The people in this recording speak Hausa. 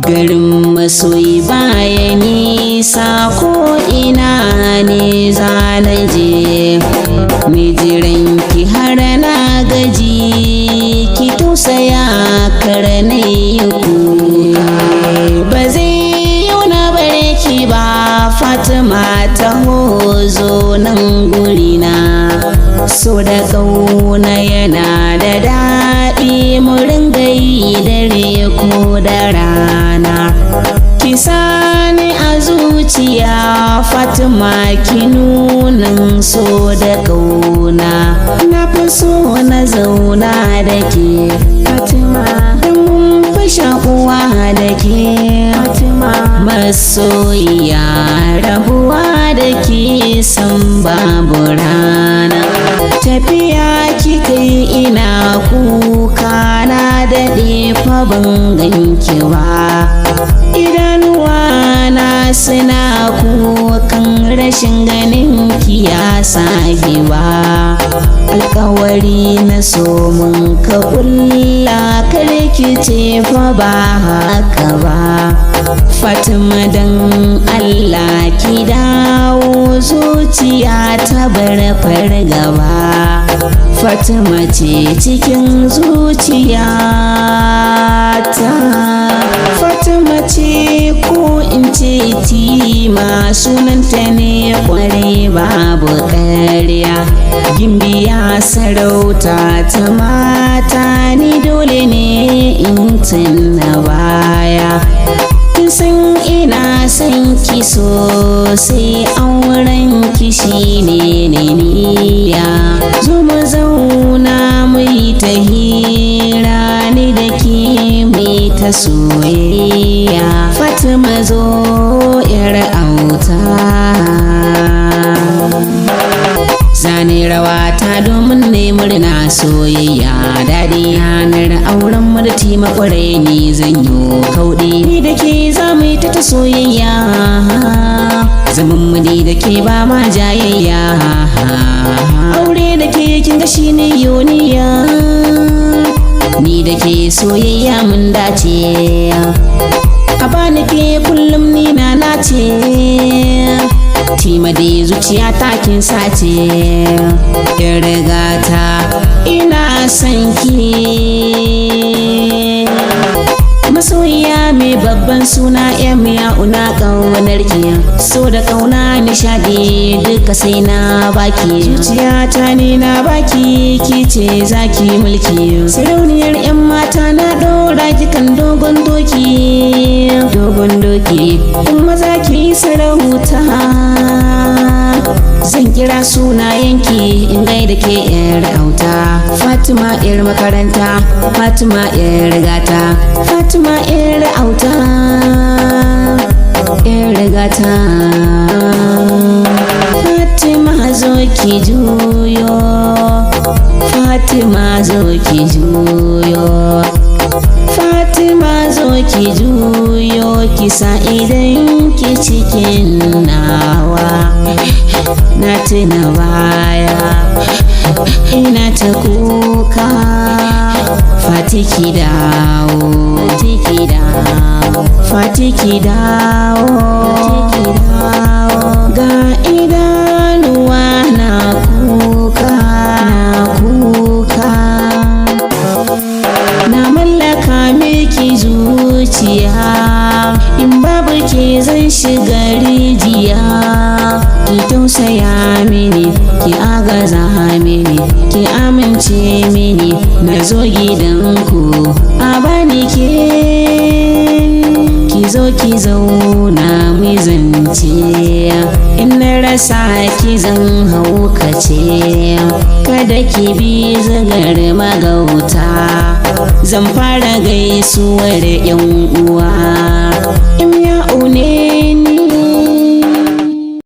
Garin masoyi baya nisa ko ina ne za na je, ni jiranki har na gaji, ki tausaya kar na yi kuka. Ba zai yi na bare ki ba Fatima, taho zo nan gurina. So da ƙauna yana da daɗi, mu ringa yi dare ko da rana. Ki sani a zuciya Fatima, ki nunan so da ƙauna. Na fi so na zauna da ke Fatima, don mun fi shakuwa da ke Fatima. Masoyiya rabuwa da ke san babu rana. Tafiya kika yi ina kuka, na daɗe fa ban ganki ba. Idanuwa na suna kukan rashin ganin ki ya sage ba. Alƙawari na so mun ka ƙulla, kar ki ce fa ba haka ba. Fatima dan Allah ki dawo, zuciya ta bar fargaba. Fatima ce cikin zuciyata, Fatima ce ko in ce Tima, sunanta ne kwarai babu ƙarya. Gimbiya sarauta ta mata, ni dole ne in tuna baya. San ina son ki sosai, auren ki shine ne niyya. Zo mu zauna mu yi ta hira, ni da ke mai ta soyayya. Fatima zo yar auta, zane rawa ta domin ne murna soyayya. Daɗi ranar auren mu da Tima kwarai ne zan yi kauɗi. Ni da ke za mu yi ta soyayya, zaman mu ni da ke ba ma jayayya. Aure da ke kin ga shi ne yoniya, ni da ke soyayya mun dace. A bani ke kullum ni na nace, Tima dai zuciya ta kin sace. In rigata ina son ki, masoyiya mai babban suna miya una ƙaunar ki. So da ƙauna nishaɗi duka sai na baki, zuciyata ne na baki, ki ce zaki mulki. Sarauniyar 'yan mata na ɗora ki kan dogon doki, dogon doki. In maza ki sarauta, zan kira sunayenki in gaida ke yar auta. Fatima yar makaranta, Fatima yar gata, Fatima yar auta, yar gata. Fatima zo ki juyo, Fatima zo ki juyo, Fatima zo ki juyo, ki sa idan ki cikin nawa. Na tuna baya ina ta kuka, Fati ki dawo, Fati ki dawo, Fati ki dawo, ga idanuwa na kuka, na kuka. Na mallaka miki zuciya, in babu ke zan shiga rijiya. Ki tausaya mini, ki agaza mini, ki amince mini, na zo gidanku a bani ke. Ki zo ki zauna mu zance, in na rasa ki zan haukace. Kada ki bi zagar magauta, zan fara gaisuwar 'yan uwa.